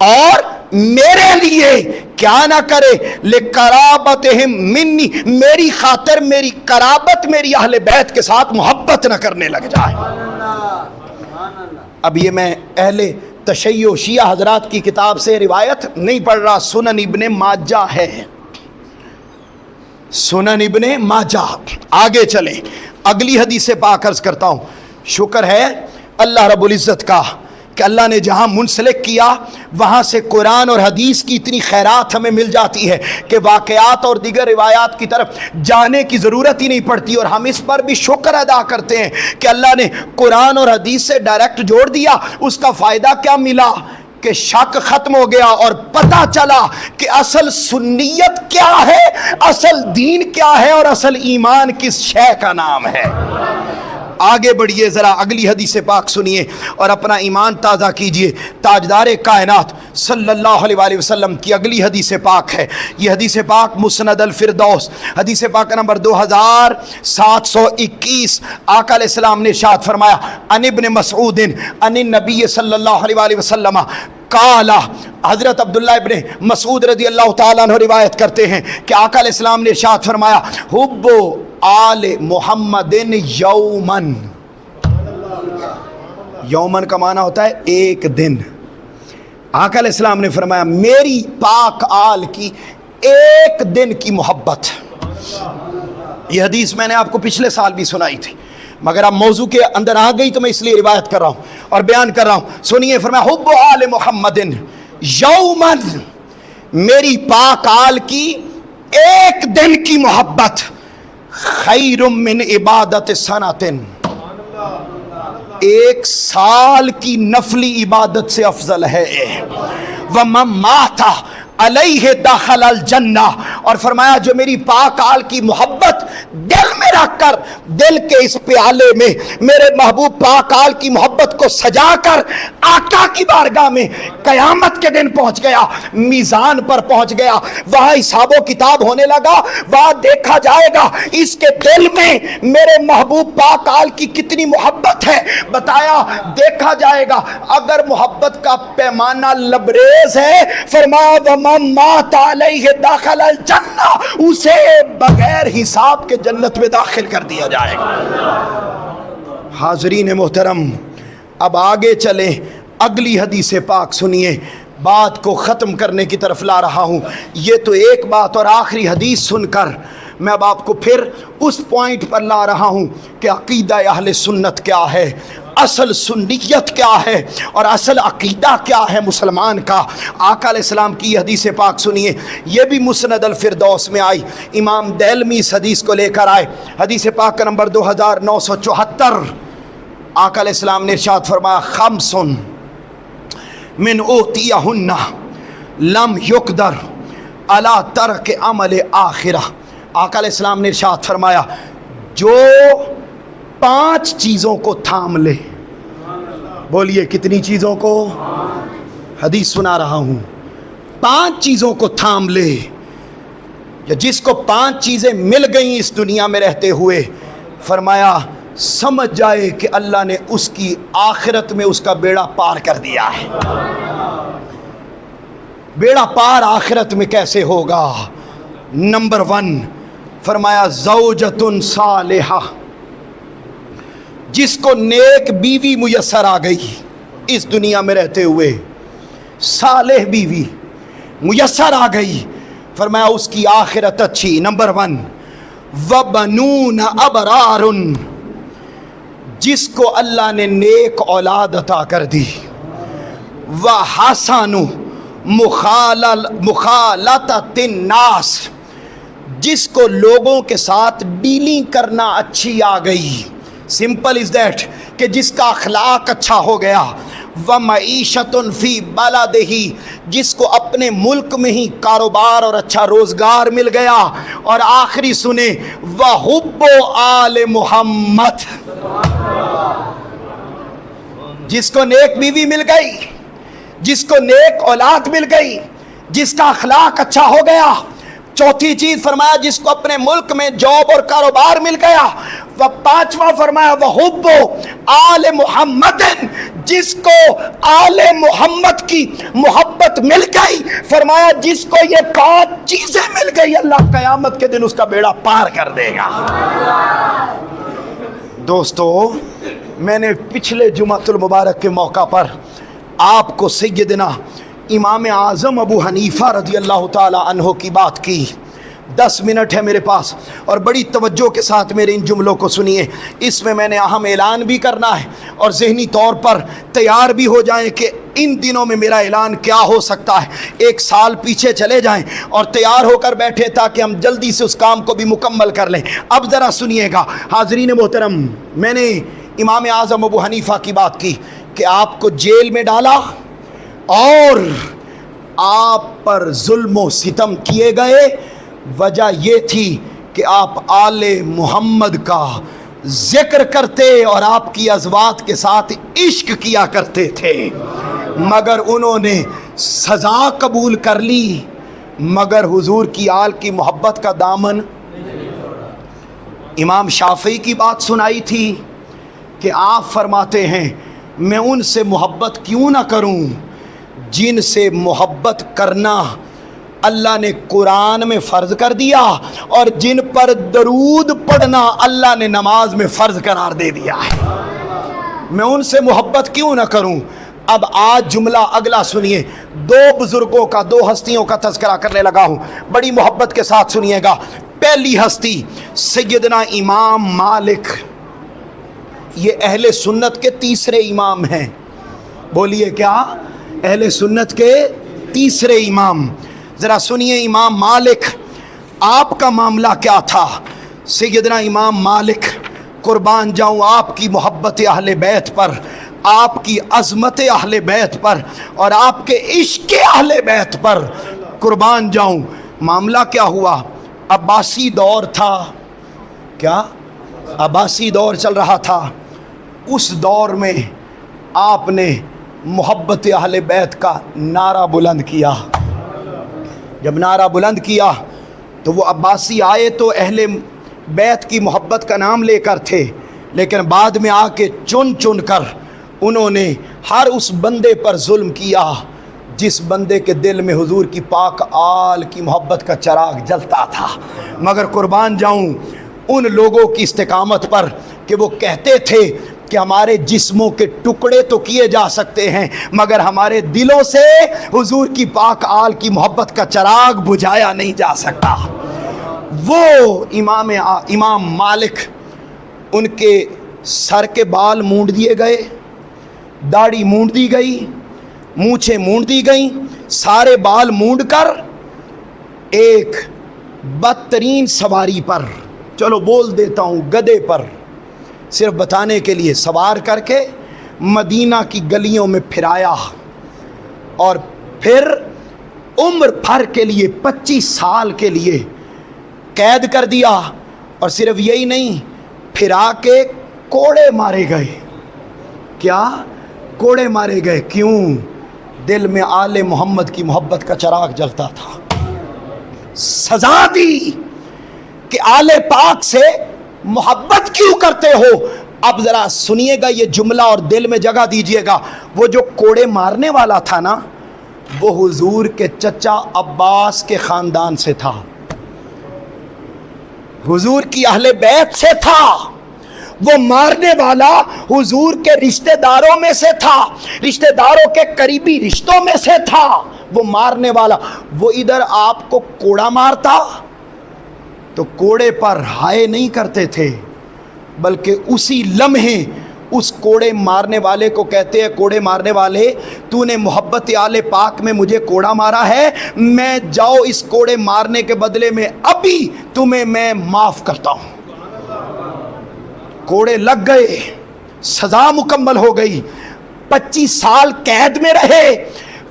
اور میرے لیے کیا نہ کرے، لِقَرَابَتِهِم منی، میری خاطر، میری قرابت، میری اہل بیت کے ساتھ محبت نہ کرنے لگ جائے۔ اب یہ میں اہل تشیع شیعہ حضرات کی کتاب سے روایت نہیں پڑھ رہا، سنن ابن ماجہ ہے، سنن ابن ماجہ۔ آگے چلیں، اگلی حدیث پاک عرض کرتا ہوں۔ شکر ہے اللہ رب العزت کا کہ اللہ نے جہاں منسلک کیا وہاں سے قرآن اور حدیث کی اتنی خیرات ہمیں مل جاتی ہے کہ واقعات اور دیگر روایات کی طرف جانے کی ضرورت ہی نہیں پڑتی، اور ہم اس پر بھی شکر ادا کرتے ہیں کہ اللہ نے قرآن اور حدیث سے ڈائریکٹ جوڑ دیا۔ اس کا فائدہ کیا ملا کہ شک ختم ہو گیا اور پتہ چلا کہ اصل سنیت کیا ہے، اصل دین کیا ہے، اور اصل ایمان کس شے کا نام ہے۔ آگے بڑھیے، ذرا اگلی حدیث پاک سنیے اور اپنا ایمان تازہ کیجئے۔ تاجدار کائنات صلی اللہ علیہ وآلہ وسلم کی اگلی حدیث پاک ہے، یہ حدیث پاک مسند الفردوس، حدیث پاک نمبر 2721۔ آقا علیہ السلام نے ارشاد فرمایا، ان ابن مسعود ان النبی صلی اللہ علیہ وآلہ وسلم قال، حضرت عبداللہ ابن مسعود رضی اللہ تعالیٰ عنہ روایت کرتے ہیں کہ آقا علیہ السلام نے ارشاد فرمایا، حب آل محمد یومن، یومن کا معنی ہوتا ہے ایک دن۔ آقا علیہ السلام نے فرمایا میری پاک آل کی ایک دن کی محبت۔ یہ حدیث میں نے آپ کو پچھلے سال بھی سنائی تھی، مگر اب موضوع کے اندر آ گئی تو میں اس لیے روایت کر رہا ہوں اور بیان کر رہا ہوں۔ سنیے، فرمایا حب آل محمد یومن، میری پاک آل کی ایک دن کی محبت، خیر من عبادت سنۃ، ایک سال کی نفلی عبادت سے افضل ہے۔ وَمَن مَاتَ علیہ داخل الجنہ، اور فرمایا جو میری پاک آل کی محبت دل میں رکھ کر، دل کے اس پیالے میں میرے محبوب پاک آل کی محبت کو سجا کر آقا کی بارگاہ میں قیامت کے دن پہنچ گیا، میزان پر پہنچ گیا، وہاں حساب و کتاب ہونے لگا، وہاں دیکھا جائے گا اس کے دل میں میرے محبوب پاک آل کی کتنی محبت ہے، بتایا دیکھا جائے گا۔ اگر محبت کا پیمانہ لبریز ہے، فرمایا وَمَن مَاتَ علیہ داخل الجنہ، اسے بغیر حساب کے جنت میں داخل کر دیا جائے گا۔ حاضرین محترم، اب آگے چلیں، اگلی حدیث پاک سنیے، بات کو ختم کرنے کی طرف لا رہا ہوں۔ یہ تو ایک بات، اور آخری حدیث سن کر میں اب آپ کو پھر اس پوائنٹ پر لا رہا ہوں کہ عقیدہ اہل سنت کیا ہے، اصل سنیت کیا ہے، اور اصل عقیدہ کیا ہے مسلمان کا۔ آقا علیہ السلام کی حدیث پاک سنیے، یہ بھی مسند الفردوس میں آئی، امام دیلمی اس حدیث کو لے کر آئے، حدیث پاک کا نمبر 2974۔ آقا علیہ السلام نے ارشاد فرمایا، خمس من اوتیہن لم یقدر علی ترک عمل آخرہ۔ آقا علیہ السلام نے ارشاد فرمایا جو 5 چیزوں کو تھام لے، بولیے کتنی چیزوں کو؟ حدیث سنا رہا ہوں، 5 چیزوں کو تھام لے، یا جس کو 5 چیزیں مل گئیں اس دنیا میں رہتے ہوئے، فرمایا سمجھ جائے کہ اللہ نے اس کی آخرت میں اس کا بیڑا پار کر دیا ہے۔ بیڑا پار آخرت میں کیسے ہوگا؟ نمبر 1 فرمایا زوجۃ صالحہ، جس کو نیک بیوی میسر آ گئی اس دنیا میں رہتے ہوئے، صالح بیوی میسر آ گئی، فرمایا اس کی آخرت اچھی. نمبر 1 وَبَنُونَ أَبْرَارٌ، جس کو اللہ نے نیک اولاد عطا کر دی. وَحَسَنُ مُخَالَطَةِ النَّاسِ، جس کو لوگوں کے ساتھ ڈیلنگ کرنا اچھی آ گئی. سمپل از دیٹ کہ جس کا اخلاق اچھا ہو گیا. وَمَعِیشَةٌ فِي بَلَدِهِ، جس کو اپنے ملک میں ہی کاروبار اور اچھا روزگار مل گیا. اور آخری سنیں وَحُبُّ آلِ محمد، جس کو نیک بیوی مل گئی، جس کو نیک اولاد مل گئی، جس کا اخلاق اچھا ہو گیا. چوتھی چیز فرمایا جس کو اپنے ملک میں جاب اور کاروبار مل گیا. پانچواں فرمایا وحب آل محمد، جس کو آل محمد کی محبت مل گئی. فرمایا جس کو یہ 5 چیزیں مل گئی اللہ قیامت کے دن اس کا بیڑا پار کر دے گا. دوستو، میں نے پچھلے جمعۃ المبارک کے موقع پر آپ کو سیدنا امام اعظم ابو حنیفہ رضی اللہ تعالی عنہ کی بات کی. 10 منٹ ہے میرے پاس اور بڑی توجہ کے ساتھ میرے ان جملوں کو سنیے. اس میں نے اہم اعلان بھی کرنا ہے اور ذہنی طور پر تیار بھی ہو جائیں کہ ان دنوں میں میرا اعلان کیا ہو سکتا ہے. 1 سال پیچھے چلے جائیں اور تیار ہو کر بیٹھے تاکہ ہم جلدی سے اس کام کو بھی مکمل کر لیں. اب ذرا سنیے گا حاضرین محترم. میں نے امام اعظم ابو حنیفہ کی بات کی کہ آپ کو جیل میں ڈالا اور آپ پر ظلم و ستم کیے گئے. وجہ یہ تھی کہ آپ آل محمد کا ذکر کرتے اور آپ کی ازواج کے ساتھ عشق کیا کرتے تھے، مگر انہوں نے سزا قبول کر لی، مگر حضور کی آل کی محبت کا دامن. امام شافعی کی بات سنائی تھی کہ آپ فرماتے ہیں میں ان سے محبت کیوں نہ کروں جن سے محبت کرنا اللہ نے قرآن میں فرض کر دیا اور جن پر درود پڑھنا اللہ نے نماز میں فرض قرار دے دیا ہے. میں ان سے محبت کیوں نہ کروں. اب آج جملہ اگلا سنیے. 2 بزرگوں کا 2 ہستیوں کا تذکرہ کرنے لگا ہوں، بڑی محبت کے ساتھ سنیے گا. پہلی ہستی سیدنا امام مالک، یہ اہل سنت کے تیسرے امام ہیں. بولیے کیا؟ اہل سنت کے تیسرے امام. ذرا سنیے امام مالک آپ کا معاملہ کیا تھا. سیدنا امام مالک، قربان جاؤں آپ کی محبت اہل بیت پر، آپ کی عظمت اہل بیت پر اور آپ کے عشق اہل بیت پر، قربان جاؤں. معاملہ کیا ہوا؟ عباسی دور تھا. کیا؟ عباسی دور چل رہا تھا. اس دور میں آپ نے محبت اہل بیت کا نعرہ بلند کیا. جب نعرہ بلند کیا تو وہ عباسی آئے تو اہل بیت کی محبت کا نام لے کر تھے، لیکن بعد میں آ کے چن چن کر انہوں نے ہر اس بندے پر ظلم کیا جس بندے کے دل میں حضور کی پاک آل کی محبت کا چراغ جلتا تھا. مگر قربان جاؤں ان لوگوں کی استقامت پر کہ وہ کہتے تھے کہ ہمارے جسموں کے ٹکڑے تو کیے جا سکتے ہیں مگر ہمارے دلوں سے حضور کی پاک آل کی محبت کا چراغ بجھایا نہیں جا سکتا. وہ امام مالک، ان کے سر کے بال مونڈ دیے گئے، داڑھی مونڈ دی گئی، مونچھیں مونڈ دی گئیں، سارے بال مونڈ کر ایک بدترین سواری پر، چلو بول دیتا ہوں گدھے پر، صرف بتانے کے لیے سوار کر کے مدینہ کی گلیوں میں پھرایا اور پھر عمر بھر کے لیے 25 سال کے لیے قید کر دیا. اور صرف یہی نہیں، پھرا کے کوڑے مارے گئے. کیا؟ کوڑے مارے گئے. کیوں؟ دل میں آل محمد کی محبت کا چراغ جلتا تھا. سزا دی کہ آل پاک سے محبت کیوں کرتے ہو. اب ذرا سنیے گا یہ جملہ اور دل میں جگہ دیجئے گا. وہ جو کوڑے مارنے والا تھا نا، وہ حضور کے چچا عباس کے خاندان سے تھا، حضور کی اہل بیت سے تھا. وہ مارنے والا حضور کے رشتہ داروں میں سے تھا، رشتہ داروں کے قریبی رشتوں میں سے تھا. وہ مارنے والا، وہ ادھر آپ کو کوڑا مارتا تو کوڑے پر ہائے نہیں کرتے تھے، بلکہ اسی لمحے اس کوڑے مارنے والے کو کہتے ہیں کوڑے مارنے والے تو نے محبت آل پاک میں مجھے کوڑا مارا ہے، میں جاؤ اس کوڑے مارنے کے بدلے میں ابھی تمہیں میں معاف کرتا ہوں۔ کوڑے لگ گئے، سزا مکمل ہو گئی، 25 سال قید میں رہے،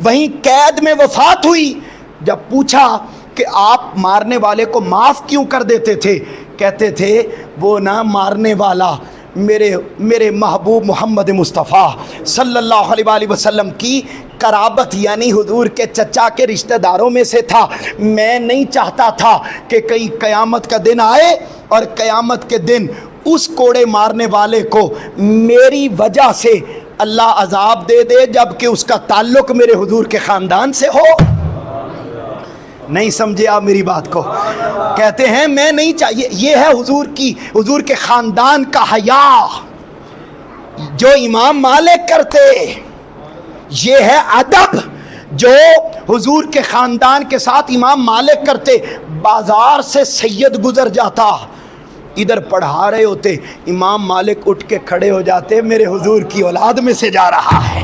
وہیں قید میں وفات ہوئی۔ جب پوچھا کہ آپ مارنے والے کو معاف کیوں کر دیتے تھے، کہتے تھے وہ نہ مارنے والا میرے محبوب محمد مصطفیٰ صلی اللہ علیہ وآلہ وسلم کی قرابت یعنی حضور کے چچا کے رشتہ داروں میں سے تھا، میں نہیں چاہتا تھا کہ کئی قیامت کا دن آئے اور قیامت کے دن اس کوڑے مارنے والے کو میری وجہ سے اللہ عذاب دے دے جبکہ اس کا تعلق میرے حضور کے خاندان سے ہو۔ نہیں سمجھے آپ میری بات کو؟ کہتے ہیں میں نہیں چاہیے، یہ ہے حضور کے خاندان کا حیا جو امام مالک کرتے، یہ ہے ادب جو حضور کے خاندان کے ساتھ امام مالک کرتے۔ بازار سے سید گزر جاتا، ادھر پڑھا رہے ہوتے، امام مالک اٹھ کے کھڑے ہو جاتے، میرے حضور کی اولاد میں سے جا رہا ہے۔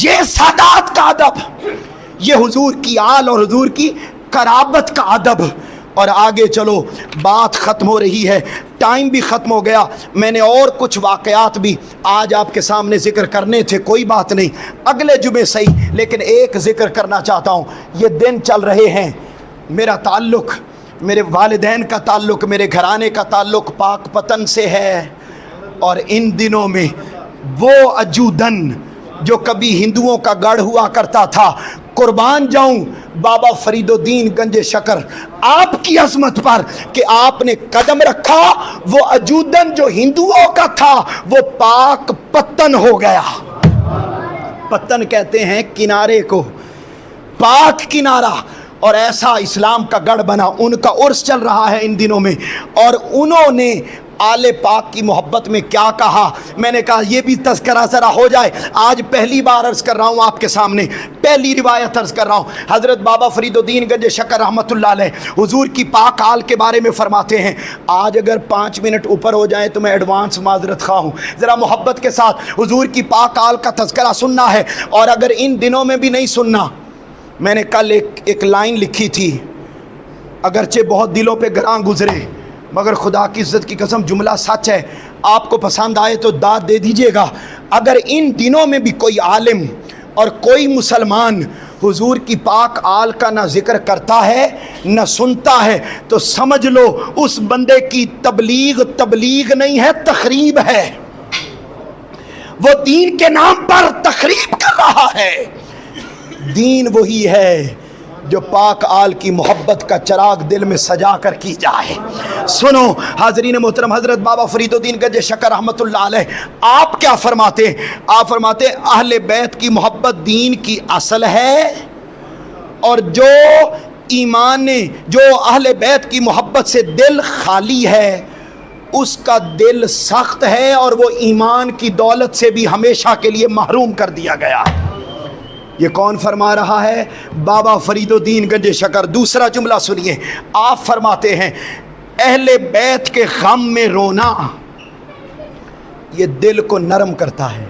یہ سادات کا ادب، یہ حضور کی آل اور حضور کی قرابت کا ادب۔ اور آگے چلو، بات ختم ہو رہی ہے، ٹائم بھی ختم ہو گیا، میں نے اور کچھ واقعات بھی آج آپ کے سامنے ذکر کرنے تھے، کوئی بات نہیں، اگلے جمعے صحیح، لیکن ایک ذکر کرنا چاہتا ہوں۔ یہ دن چل رہے ہیں، میرا تعلق، میرے والدین کا تعلق، میرے گھرانے کا تعلق پاک پتن سے ہے، اور ان دنوں میں وہ اجودن جو کبھی ہندوؤں کا گڑھ ہوا کرتا تھا، قربان جاؤں بابا فرید الدین گنج شکر آپ کی عظمت پر کہ آپ نے قدم رکھا، وہ اجودن جو ہندوؤں کا تھا وہ پاک پتن ہو گیا۔ پتن کہتے ہیں کنارے کو، پاک کنارہ، اور ایسا اسلام کا گڑھ بنا۔ ان کا عرس چل رہا ہے ان دنوں میں، اور انہوں نے آل پاک کی محبت میں کیا کہا، میں نے کہا یہ بھی تذکرہ ذرا ہو جائے۔ آج پہلی بار عرض کر رہا ہوں آپ کے سامنے، پہلی روایت عرض کر رہا ہوں۔ حضرت بابا فرید الدین گنج شکر رحمۃ اللہ علیہ حضور کی پاک آل کے بارے میں فرماتے ہیں، آج اگر 5 منٹ اوپر ہو جائیں تو میں ایڈوانس معذرت خواہ ہوں، ذرا محبت کے ساتھ حضور کی پاک آل کا تذکرہ سننا ہے، اور اگر ان دنوں میں بھی نہیں سننا، میں نے کل ایک لائن لکھی تھی، اگرچہ بہت دلوں پہ گراں گزرے مگر خدا کی عزت کی قسم جملہ سچ ہے، آپ کو پسند آئے تو داد دے دیجئے گا۔ اگر ان دنوں میں بھی کوئی عالم اور کوئی مسلمان حضور کی پاک آل کا نہ ذکر کرتا ہے نہ سنتا ہے تو سمجھ لو اس بندے کی تبلیغ نہیں ہے، تخریب ہے، وہ دین کے نام پر تخریب کر رہا ہے۔ دین وہی ہے جو پاک آل کی محبت کا چراغ دل میں سجا کر کی جائے۔ سنو حاضرین محترم، حضرت بابا فرید الدین گنج شکر رحمۃ اللہ علیہ آپ کیا فرماتے ہیں؟ آپ فرماتے ہیں اہل بیت کی محبت دین کی اصل ہے، اور جو اہل بیت کی محبت سے دل خالی ہے اس کا دل سخت ہے، اور وہ ایمان کی دولت سے بھی ہمیشہ کے لیے محروم کر دیا گیا۔ یہ کون فرما رہا ہے؟ بابا فرید الدین گنج شکر۔ دوسرا جملہ سنیے، آپ فرماتے ہیں اہل بیت کے غم میں رونا یہ دل کو نرم کرتا ہے۔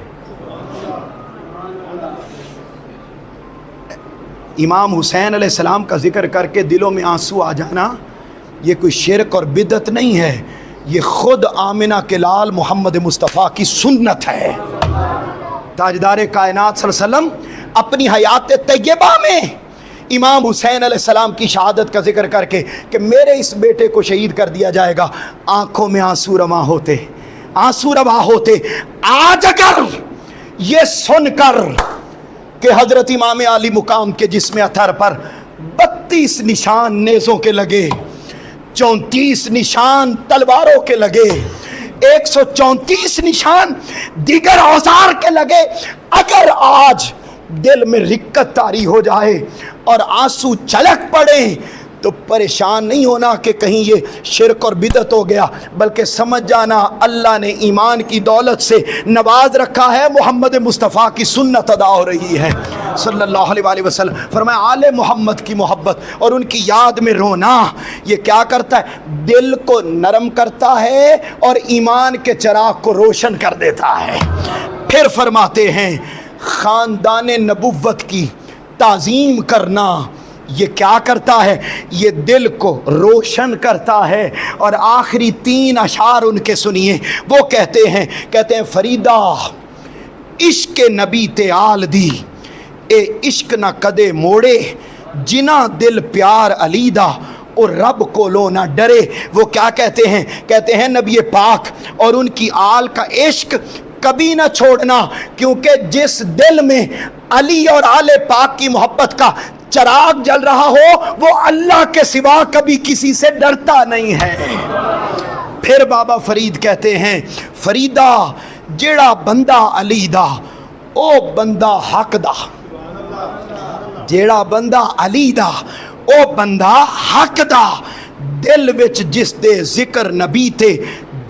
امام حسین علیہ السلام کا ذکر کر کے دلوں میں آنسو آ جانا یہ کوئی شرک اور بدعت نہیں ہے، یہ خود آمنہ کے لال محمد مصطفیٰ کی سنت ہے۔ تاجدار کائنات صلی اللہ علیہ وسلم اپنی حیات طیبہ میں امام حسین علیہ السلام کی شہادت کا ذکر کر کے کہ میرے اس بیٹے کو شہید کر دیا جائے گا، آنکھوں میں آنسو رواں ہوتے۔ آج اگر یہ سن کر کہ حضرت امام علی مقام کے جسم اطہر پر 32 نشان نیزوں کے لگے، 34 نشان تلواروں کے لگے، 134 نشان دیگر اوزار کے لگے، اگر آج دل میں رکت طاری ہو جائے اور آنسو چھلک پڑے تو پریشان نہیں ہونا کہ کہیں یہ شرک اور بدعت ہو گیا، بلکہ سمجھ جانا اللہ نے ایمان کی دولت سے نواز رکھا ہے، محمد مصطفیٰ کی سنت ادا ہو رہی ہے۔ صلی اللہ علیہ وآلہ وسلم فرمایا آل محمد کی محبت اور ان کی یاد میں رونا یہ کیا کرتا ہے؟ دل کو نرم کرتا ہے اور ایمان کے چراغ کو روشن کر دیتا ہے۔ پھر فرماتے ہیں خاندان نبوت کی تعظیم کرنا یہ کیا کرتا ہے؟ یہ دل کو روشن کرتا ہے۔ اور آخری 3 اشعار ان کے سنیے، وہ کہتے ہیں فریدہ عشق نبی تے آل دی اے عشق نہ کدے موڑے جنا دل پیار علی دا اور رب کو لو نہ ڈرے۔ وہ کیا کہتے ہیں نبی پاک اور ان کی آل کا عشق کبھی نہ چھوڑنا، کیونکہ جس دل میں علی اور آل پاک کی محبت کا چراغ جل رہا ہو وہ اللہ کے سوا کبھی کسی سے ڈرتا نہیں ہے۔ پھر بابا فرید کہتے ہیں فریدہ جیڑا بندہ علی دا او بندہ حق دا، جیڑا بندہ علی دا او بندہ حق دا، دل وچ جس دے ذکر نبی تے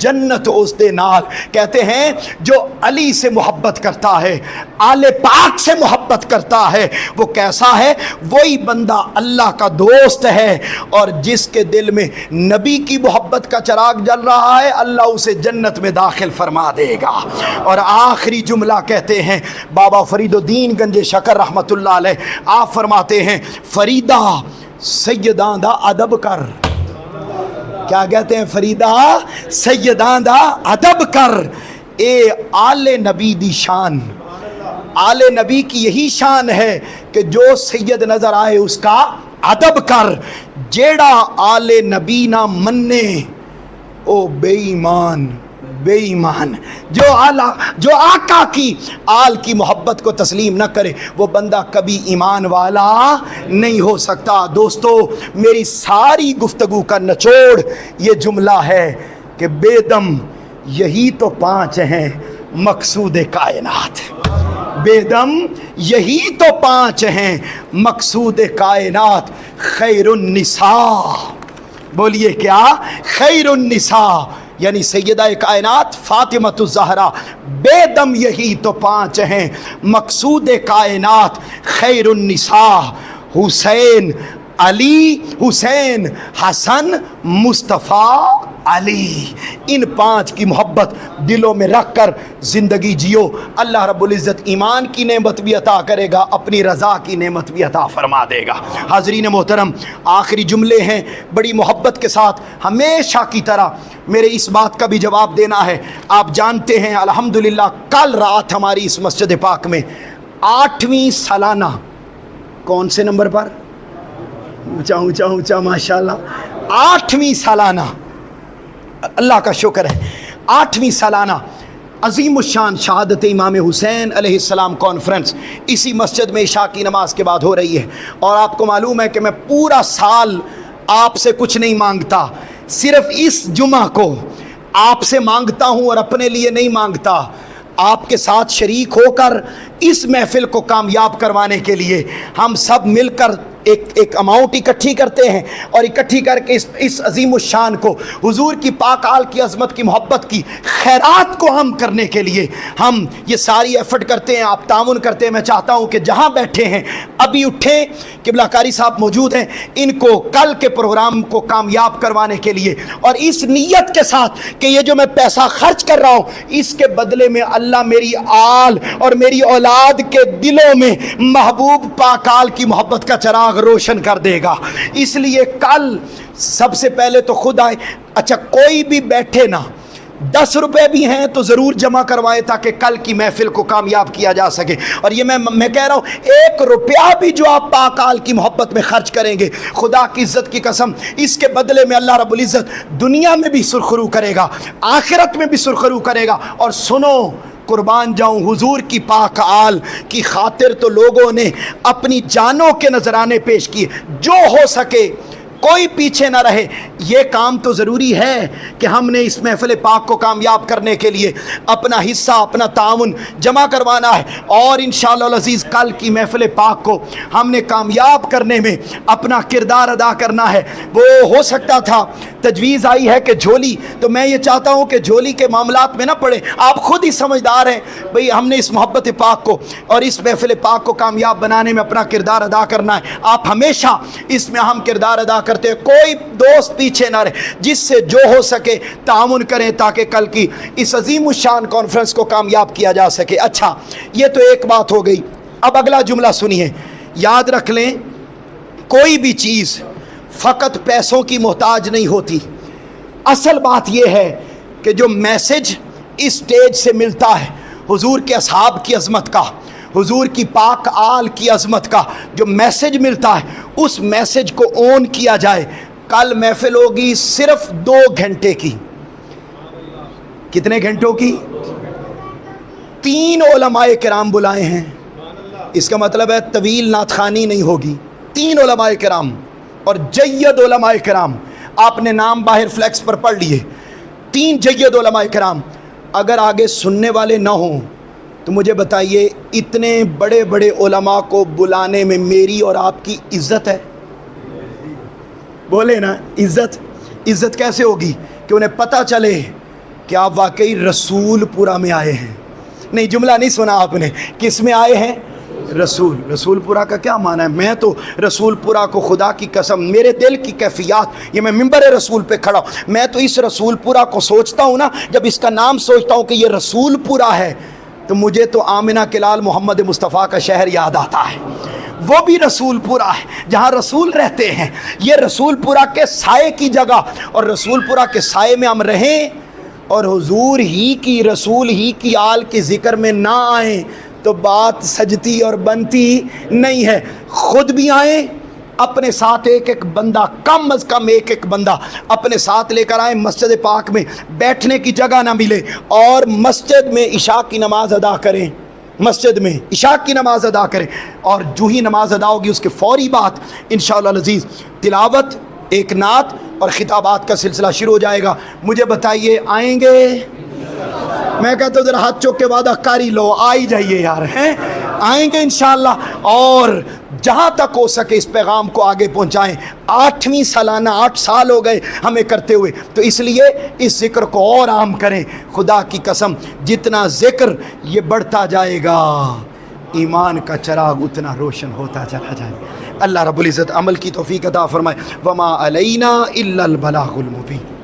جنت اس دے نال۔ کہتے ہیں جو علی سے محبت کرتا ہے، آل پاک سے محبت کرتا ہے، وہ کیسا ہے؟ وہی بندہ اللہ کا دوست ہے، اور جس کے دل میں نبی کی محبت کا چراغ جل رہا ہے اللہ اسے جنت میں داخل فرما دے گا۔ اور آخری جملہ کہتے ہیں بابا فرید الدین گنج شکر رحمت اللہ علیہ، آپ فرماتے ہیں فریدہ سیداں دا ادب کر۔ کیا کہتے ہیں؟ فریدہ سیداں دا ادب کر، اے آل نبی دی شان۔ آل نبی کی یہی شان ہے کہ جو سید نظر آئے اس کا ادب کر، جیڑا آل نبی نہ مننے او بے ایمان، بے ایمان۔ جو آقا کی آل کی محبت کو تسلیم نہ کرے وہ بندہ کبھی ایمان والا نہیں ہو سکتا۔ دوستو میری ساری گفتگو کا نچوڑ یہ جملہ ہے کہ بے دم یہی تو 5 ہیں مقصود کائنات، بے دم یہی تو 5 ہیں مقصود کائنات۔ خیر النساء، بولیے کیا؟ خیر النساء یعنی سیدہ کائنات فاطمہ الزہرا، بے دم یہی تو 5 ہیں مقصود کائنات۔ خیر النساء حسین، علی، حسین، حسن، مصطفیٰ، علی۔ ان 5 کی محبت دلوں میں رکھ کر زندگی جیو، اللہ رب العزت ایمان کی نعمت بھی عطا کرے گا، اپنی رضا کی نعمت بھی عطا فرما دے گا۔ حاضرین محترم آخری جملے ہیں بڑی محبت کے ساتھ، ہمیشہ کی طرح میرے اس بات کا بھی جواب دینا ہے۔ آپ جانتے ہیں الحمدللہ کل رات ہماری اس مسجد پاک میں 8ویں سالانہ، کون سے نمبر پر؟ اونچا ماشاءاللہ، 8ویں سالانہ، اللہ کا شکر ہے، 8ویں سالانہ عظیم الشان شہادت امام حسین علیہ السلام کانفرنس اسی مسجد میں عشاء کی نماز کے بعد ہو رہی ہے۔ اور آپ کو معلوم ہے کہ میں پورا سال آپ سے کچھ نہیں مانگتا، صرف اس جمعہ کو آپ سے مانگتا ہوں اور اپنے لیے نہیں مانگتا، آپ کے ساتھ شریک ہو کر اس محفل کو کامیاب کروانے کے لیے ہم سب مل کر ایک اماؤنٹ اکٹھی کرتے ہیں، اور اکٹھی کر کے اس عظیم الشان کو حضور کی پاک آل کی عظمت کی محبت کی خیرات کو ہم کرنے کے لیے ہم یہ ساری ایفرٹ کرتے ہیں، آپ تعاون کرتے ہیں۔ میں چاہتا ہوں کہ جہاں بیٹھے ہیں ابھی اٹھیں، قبلہ کاری صاحب موجود ہیں، ان کو کل کے پروگرام کو کامیاب کروانے کے لیے، اور اس نیت کے ساتھ کہ یہ جو میں پیسہ خرچ کر رہا ہوں اس کے بدلے میں اللہ میری آل اور میری اولاد کے دلوں میں محبوب پاک آل کی محبت کا چراغ روشن کر دے گا۔ اس لیے کل سب سے پہلے تو خود آئے، اچھا کوئی بھی بیٹھے نا، 10 روپے بھی ہیں تو ضرور جمع کروائے تاکہ کل کی محفل کو کامیاب کیا جا سکے۔ اور یہ میں کہہ رہا ہوں 1 روپیہ بھی جو آپ پاک آل کی محبت میں خرچ کریں گے، خدا کی عزت کی قسم اس کے بدلے میں اللہ رب العزت دنیا میں بھی سرخرو کرے گا، آخرت میں بھی سرخرو کرے گا۔ اور سنو، قربان جاؤں حضور کی پاک آل کی خاطر تو لوگوں نے اپنی جانوں کے نذرانے پیش کیے، جو ہو سکے کوئی پیچھے نہ رہے. یہ کام تو ضروری ہے کہ ہم نے اس محفل پاک کو کامیاب کرنے کے لیے اپنا حصہ، اپنا تعاون جمع کروانا ہے، اور انشاءاللہ العزیز کل کی محفل پاک کو ہم نے کامیاب کرنے میں اپنا کردار ادا کرنا ہے. وہ ہو سکتا تھا تجویز آئی ہے کہ جھولی، تو میں یہ چاہتا ہوں کہ جھولی کے معاملات میں نہ پڑے. آپ خود ہی سمجھدار ہیں بھئی، ہم نے اس محبت پاک کو اور اس محفل پاک کو کامیاب بنانے میں اپنا کردار ادا کرنا ہے. آپ ہمیشہ اس میں اہم کردار ادا کرتے ہیں. کوئی دوست پیچھے نہ رہے، جس سے جو ہو سکے تعاون کریں تاکہ کل کی اس عظیم الشان کانفرنس کو کامیاب کیا جا سکے. اچھا، یہ تو ایک بات ہو گئی. اب اگلا جملہ سنیے، یاد رکھ لیں کوئی بھی چیز فقط پیسوں کی محتاج نہیں ہوتی. اصل بات یہ ہے کہ جو میسج اس سٹیج سے ملتا ہے حضور کے اصحاب کی عظمت کا، حضور کی پاک آل کی عظمت کا جو میسج ملتا ہے، اس میسج کو اون کیا جائے. کل محفل ہوگی صرف 2 گھنٹے کی. کتنے گھنٹوں کی؟ 3 علماء کرام بلائے ہیں. اس کا مطلب ہے طویل نعت خوانی نہیں ہوگی. 3 علماء کرام اور جید علماء کرام. آپ نے نام باہر فلیکس پر پڑھ لیے. 3 جید علماء کرام. اگر آگے سننے والے نہ ہوں تو مجھے بتائیے اتنے بڑے بڑے علماء کو بلانے میں میری اور آپ کی عزت ہے؟ بولے نا، عزت کیسے ہوگی کہ انہیں پتہ چلے کہ آپ واقعی رسول پورہ میں آئے ہیں. نہیں، جملہ نہیں سنا آپ نے. کس میں آئے ہیں؟ رسول پورہ کا کیا معنی ہے؟ میں تو رسول پورہ کو خدا کی قسم، میرے دل کی کیفیات، یہ میں منبر رسول پہ کھڑا ہوں، میں تو اس رسول پورہ کو سوچتا ہوں نا، جب اس کا نام سوچتا ہوں کہ یہ رسول پورہ ہے تو مجھے تو آمنہ کے لال محمد مصطفیٰ کا شہر یاد آتا ہے. وہ بھی رسول پورہ ہے جہاں رسول رہتے ہیں. یہ رسول پورہ کے سائے کی جگہ، اور رسول پورہ کے سائے میں ہم رہیں اور حضور ہی کی، رسول ہی کی آل کے ذکر میں نہ آئیں تو بات سجتی اور بنتی نہیں ہے. خود بھی آئیں، اپنے ساتھ ایک بندہ، کم از کم ایک بندہ اپنے ساتھ لے کر آئیں. مسجد پاک میں بیٹھنے کی جگہ نہ ملے اور مسجد میں عشاء کی نماز ادا کریں. مسجد میں عشاء کی نماز ادا کریں، اور جو ہی نماز ادا ہوگی اس کے فوری بعد انشاءاللہ العزیز تلاوت، ایک نعت اور خطابات کا سلسلہ شروع ہو جائے گا. مجھے بتائیے آئیں گے؟ میں کہتا ہوں ذرا ہاتھ چوک کے وعدہ کاری لو، آ ہی جائیے یار. ہیں آئیں گے انشاءاللہ، اور جہاں تک ہو سکے اس پیغام کو آگے پہنچائیں. 8ویں سالانہ 8 سال ہو گئے ہمیں کرتے ہوئے، تو اس لیے اس ذکر کو اور عام کریں. خدا کی قسم جتنا ذکر یہ بڑھتا جائے گا ایمان کا چراغ اتنا روشن ہوتا چلا جائے. اللہ رب العزت عمل کی توفیق عطا فرمائے. وما علینا الا البلاغ المبین.